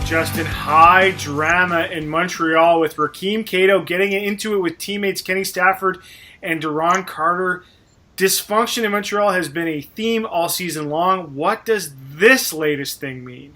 Justin. High drama in Montreal with Rakeem Cato getting into it with teammates Kenny Stafford and Duron Carter. Dysfunction in Montreal has been a theme all season long. What does this latest thing mean?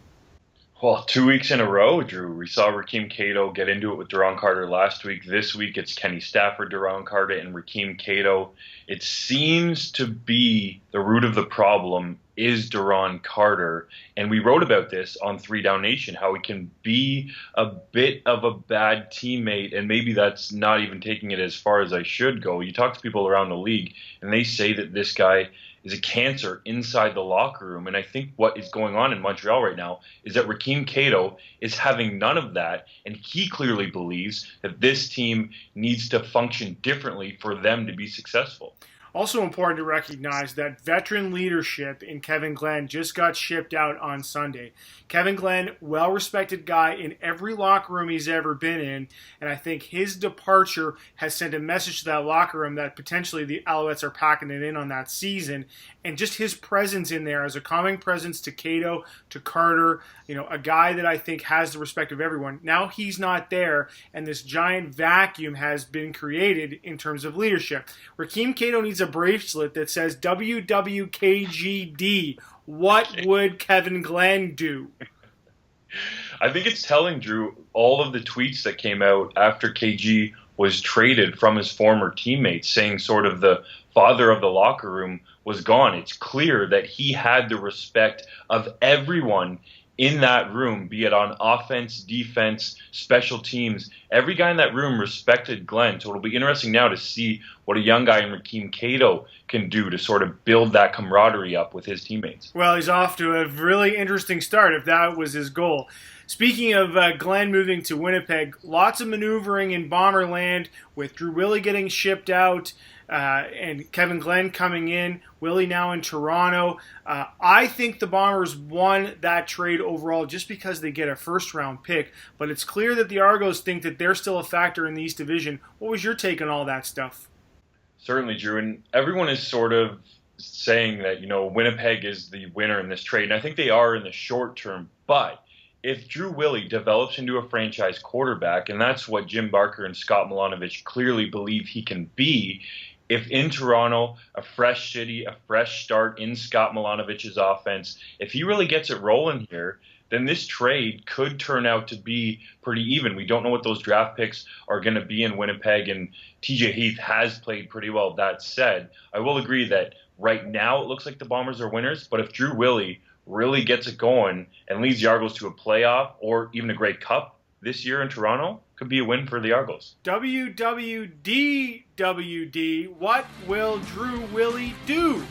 Well, 2 weeks in a row, Drew. We saw Rakeem Cato get into it with Duron Carter last week. This week, it's Kenny Stafford, Duron Carter, and Rakeem Cato. It seems to be the root of the problem is Duron Carter. And we wrote about this on 3 Down Nation, how he can be a bit of a bad teammate, and maybe that's not even taking it as far as I should go. You talk to people around the league, and they say that this guy is a cancer inside the locker room. And I think what is going on in Montreal right now is that Rakeem Cato is having none of that, and he clearly believes that this team needs to function differently for them to be successful. Also important to recognize that veteran leadership in Kevin Glenn just got shipped out on Sunday. Kevin Glenn, well-respected guy in every locker room he's ever been in, and I think his departure has sent a message to that locker room that potentially the Alouettes are packing it in on that season, and just his presence in there as a calming presence to Cato, to Carter, a guy that I think has the respect of everyone. Now he's not there, and this giant vacuum has been created in terms of leadership. Rakeem Cato needs a bracelet that says WWKGD. What would Kevin Glenn do? I think it's telling, Drew, all of the tweets that came out after KG was traded from his former teammates, saying sort of the father of the locker room was gone. It's clear that he had the respect of everyone in that room, be it on offense, defense, special teams. Every guy in that room respected Glenn. So it'll be interesting now to see what a young guy in Rakeem Cato can do to sort of build that camaraderie up with his teammates. Well, he's off to a really interesting start if that was his goal. Speaking of Glenn moving to Winnipeg, lots of maneuvering in Bomberland with Drew Willy getting shipped out and Kevin Glenn coming in, Willie now in Toronto. I think the Bombers won that trade overall just because they get a first-round pick, but it's clear that the Argos think that they're still a factor in the East Division. What was your take on all that stuff? Certainly, Drew, and everyone is sort of saying that, Winnipeg is the winner in this trade, and I think they are in the short term, but if Drew Willy develops into a franchise quarterback, and that's what Jim Barker and Scott Milanovic clearly believe he can be, if in Toronto, a fresh city, a fresh start in Scott Milanovic's offense, if he really gets it rolling here, then this trade could turn out to be pretty even. We don't know what those draft picks are going to be in Winnipeg, and TJ Heath has played pretty well. That said, I will agree that right now it looks like the Bombers are winners, but if Drew Willy really gets it going and leads the Argos to a playoff or even a Grey Cup this year in Toronto, could be a win for the Argos. WWDWD, what will Drew Willy do?